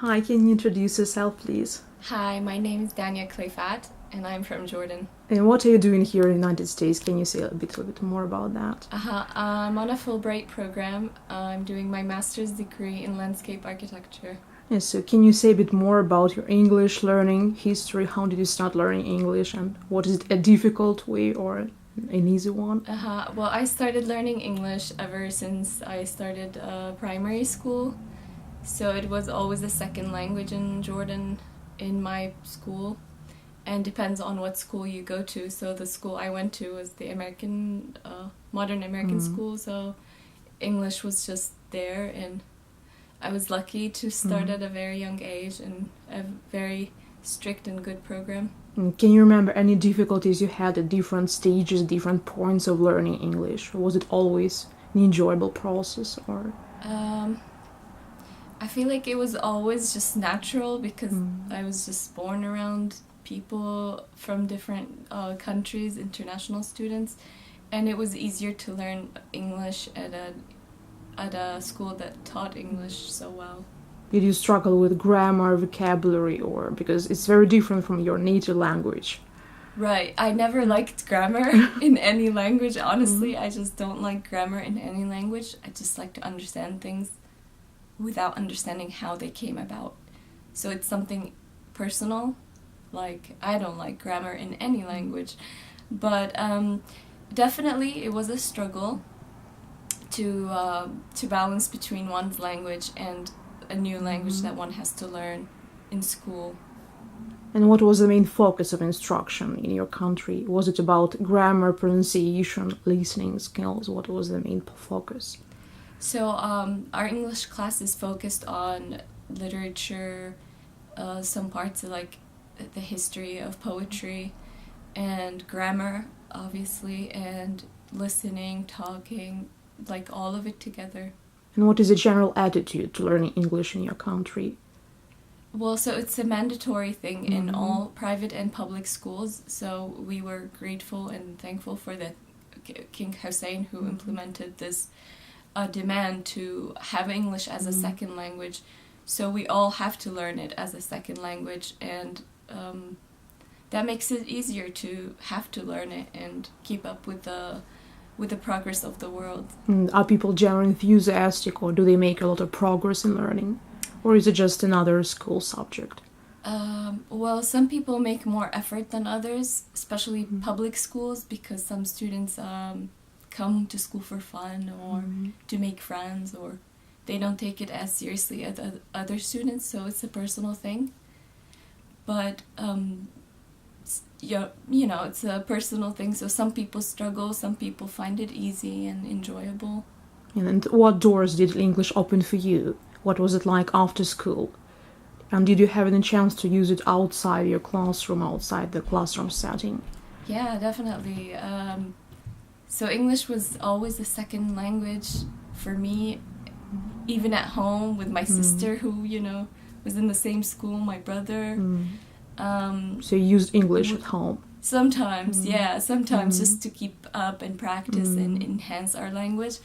Hi, can you introduce yourself, please? Hi, my name is Dania and I'm from Jordan. And what are you doing here in the United States? Can you say a little bit more about that? I'm on a Fulbright program. I'm doing my master's degree in landscape architecture. Yes, so can you say a bit more about your English learning history? How did you start learning English, and what is it, a difficult way or an easy one? Well, I started learning English ever since I started primary school. So it was always a second language in Jordan in my school, and depends on what school you go to. So the school I went to was the modern American school, so English was just there, and I was lucky to start at a very young age in a very strict and good program. Can you remember any difficulties you had at different stages, different points of learning English? Or was it always an enjoyable process, or? I feel like it was always just natural because I was just born around people from different countries, international students, and it was easier to learn English at a school that taught English so well. Did you struggle with grammar, vocabulary, or because it's very different from your native language? Right. I never liked grammar in any language, honestly. I just don't like grammar in any language. I just like to understand things without understanding how they came about. So it's something personal. Like, I don't like grammar in any language. But definitely it was a struggle to balance between one's language and a new language that one has to learn in school. And what was the main focus of instruction in your country? Was it about grammar, pronunciation, listening skills? What was the main focus? So our English class is focused on literature, some parts of like the history of poetry, and grammar, obviously, and listening, talking, like all of it together. And what is the general attitude to learning English in your country? Well, so it's a mandatory thing in all private and public schools, so we were grateful and thankful for the King Hussein who implemented this demand to have English as a second language. So we all have to learn it as a second language, and that makes it easier to have to learn it and keep up with the progress of the world. Are people generally enthusiastic, or do they make a lot of progress in learning? Or is it just another school subject? Well, some people make more effort than others, especially public schools, because some students come to school for fun or to make friends, or they don't take it as seriously as other students, so it's a personal thing. But it's a personal thing, so some people struggle, some people find it easy and enjoyable. And what doors did English open for you? What was it like after school? And did you have any chance to use it outside your classroom, outside the classroom setting? Yeah, definitely. So English was always a second language for me, even at home with my sister who, was in the same school, my brother. So you used English at home? Sometimes, yeah, sometimes just to keep up and practice and enhance our language.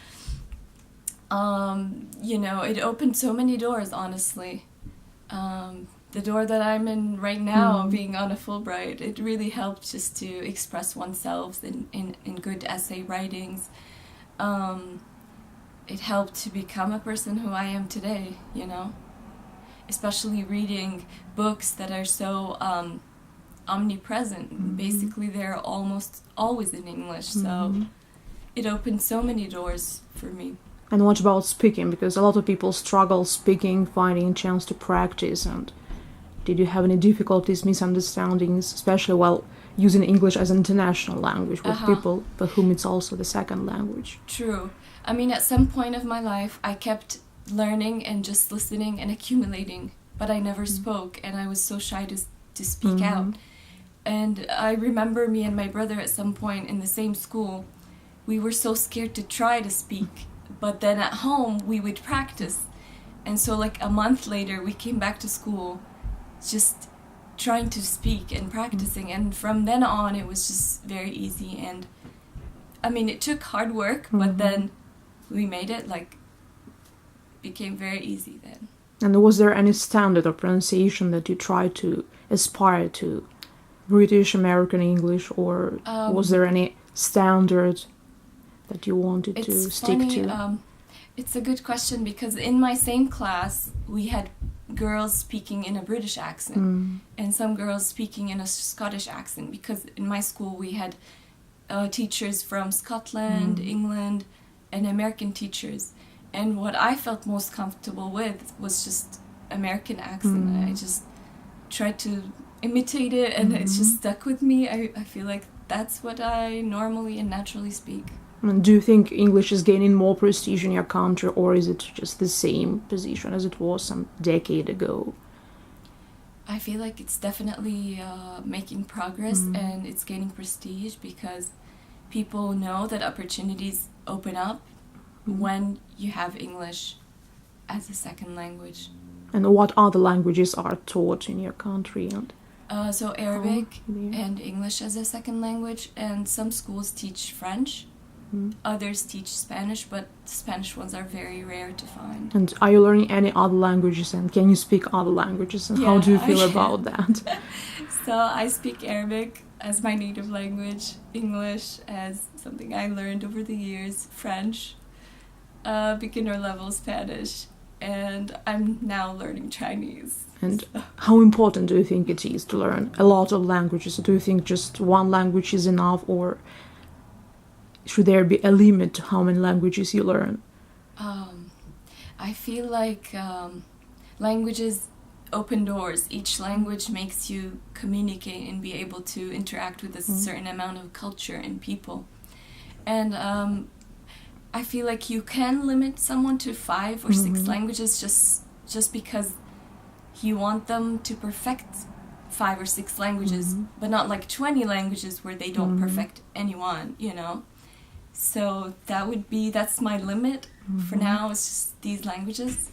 It opened so many doors, honestly. The door that I'm in right now, being on a Fulbright, it really helped just to express oneself in good essay writings. It helped to become a person who I am today, especially reading books that are so omnipresent. Basically, they're almost always in English, so it opened so many doors for me. And what about speaking? Because a lot of people struggle speaking, finding a chance to practice. And did you have any difficulties, misunderstandings, especially while using English as an international language with people for whom it's also the second language? True. I mean, at some point of my life, I kept learning and just listening and accumulating, but I never spoke, and I was so shy to speak out. And I remember me and my brother at some point in the same school, we were so scared to try to speak. But then at home, we would practice. And so like a month later, we came back to school just trying to speak and practicing. And from then on, it was just very easy. And I mean, it took hard work, but then we made it, became very easy then. And was there any standard of pronunciation that you tried to aspire to? British, American English, or was there any standard that you wanted to stick to? It's a good question, because in my same class we had girls speaking in a British accent and some girls speaking in a Scottish accent, because in my school we had teachers from Scotland, England, and American teachers. And what I felt most comfortable with was just American accent. I just tried to imitate it, and it's just stuck with me. I feel like that's what I normally and naturally speak. And do you think English is gaining more prestige in your country, or is it just the same position as it was some decade ago? I feel like it's definitely making progress and it's gaining prestige, because people know that opportunities open up when you have English as a second language. And what other languages are taught in your country? So Arabic and English as a second language, and some schools teach French. Others teach Spanish, but the Spanish ones are very rare to find. And are you learning any other languages, and can you speak other languages, and how do you feel about that? So I speak Arabic as my native language, English as something I learned over the years, French, beginner level Spanish, and I'm now learning Chinese. And how important do you think it is to learn a lot of languages? Do you think just one language is enough, or should there be a limit to how many languages you learn? I feel like languages open doors. Each language makes you communicate and be able to interact with a certain amount of culture and people. And I feel like you can limit someone to 5 or 6 languages just because you want them to perfect 5 or 6 languages, but not like 20 languages where they don't perfect anyone, you know? So that's my limit for now. It's just these languages.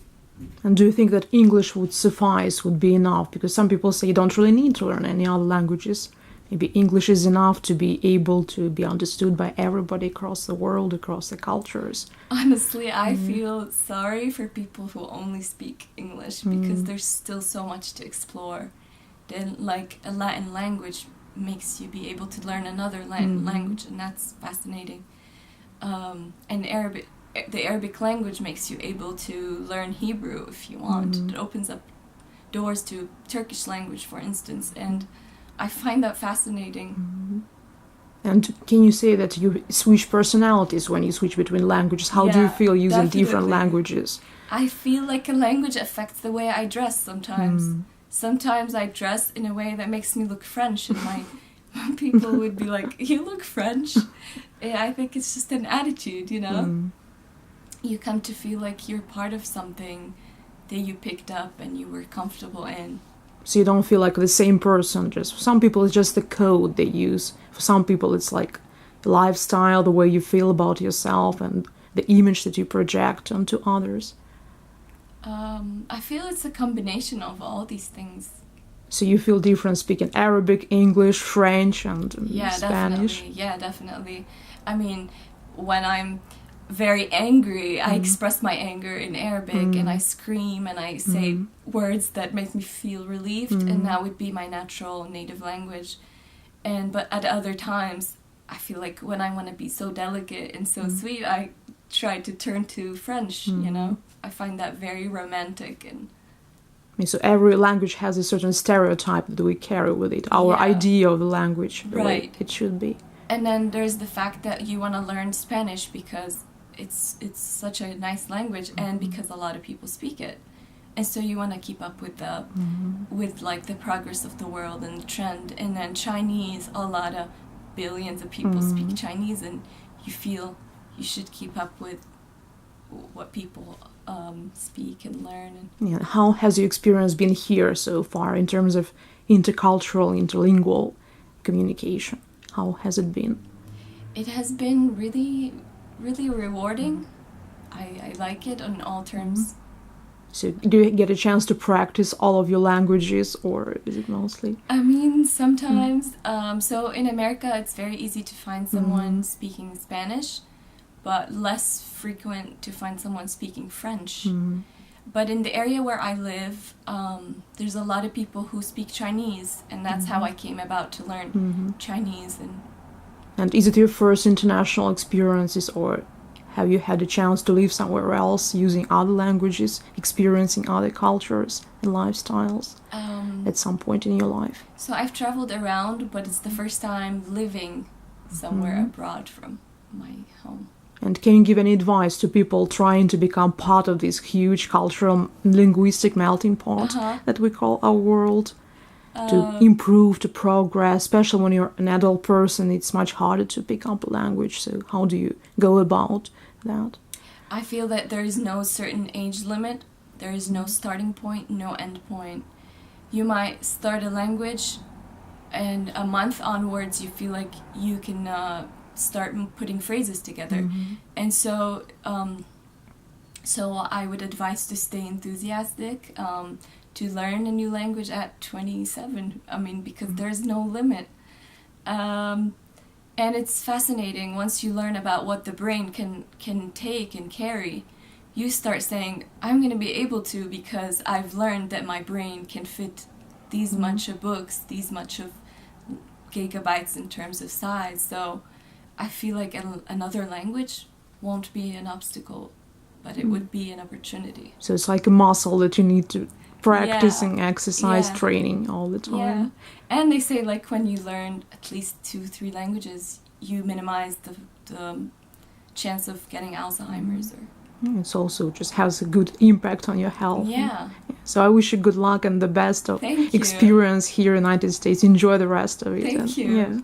And do you think that English would suffice, would be enough? Because some people say you don't really need to learn any other languages. Maybe English is enough to be able to be understood by everybody across the world, across the cultures. Honestly, I feel sorry for people who only speak English, because there's still so much to explore. Then, like, a Latin language makes you be able to learn another Latin language, and that's fascinating. And the Arabic language makes you able to learn Hebrew if you want. It opens up doors to Turkish language, for instance, and I find that fascinating. And can you say that you switch personalities when you switch between languages? How do you feel using different languages? I feel like a language affects the way I dress sometimes. Sometimes I dress in a way that makes me look French, and my people would be like, "You look French." I think it's just an attitude, you know? You come to feel like you're part of something that you picked up and you were comfortable in. So you don't feel like the same person. Just for some people, it's just the code they use. For some people, it's like the lifestyle, the way you feel about yourself, and the image that you project onto others. I feel it's a combination of all these things. So you feel different speaking Arabic, English, French, and Spanish? Definitely. I mean, when I'm very angry, I express my anger in Arabic, and I scream and I say words that make me feel relieved, and that would be my natural native language. But at other times, I feel like when I want to be so delicate and so sweet, I try to turn to French, you know? I find that very romantic. And so every language has a certain stereotype that we carry with it, our idea of the language, the way it should be. And then there's the fact that you want to learn Spanish because it's such a nice language, and because a lot of people speak it. And so you want to keep up with with like the progress of the world and the trend. And then Chinese, a lot of billions of people speak Chinese, and you feel you should keep up with what people speak and learn. Yeah. How has your experience been here so far in terms of intercultural, interlingual communication? How has it been? It has been really, really rewarding. I like it on all terms. So do you get a chance to practice all of your languages, or is it mostly? I mean, sometimes. So in America, it's very easy to find someone speaking Spanish, but less frequent to find someone speaking French. But in the area where I live, there's a lot of people who speak Chinese, and that's how I came about to learn Chinese. And is it your first international experiences, or have you had a chance to live somewhere else using other languages, experiencing other cultures and lifestyles at some point in your life? So I've traveled around, but it's the first time living somewhere abroad from my home. And can you give any advice to people trying to become part of this huge cultural, linguistic melting pot that we call our world? To improve, to progress, especially when you're an adult person, it's much harder to pick up a language. So how do you go about that? I feel that there is no certain age limit. There is no starting point, no end point. You might start a language, and a month onwards you feel like you can start putting phrases together. And so I would advise to stay enthusiastic, to learn a new language at 27. I mean, because there's no limit. And it's fascinating. Once you learn about what the brain can take and carry, you start saying, I'm going to be able to, because I've learned that my brain can fit these much of books, these much of gigabytes in terms of size. So I feel like another language won't be an obstacle, but it would be an opportunity. So it's like a muscle that you need to practicing, exercise, training all the time. Yeah. And they say, like, when you learn at least 2-3 languages, you minimize the chance of getting Alzheimer's. Or It's also just has a good impact on your health. Yeah. So I wish you good luck and the best of Thank you. experience here in the United States. Enjoy the rest of it. Thank you. Yeah.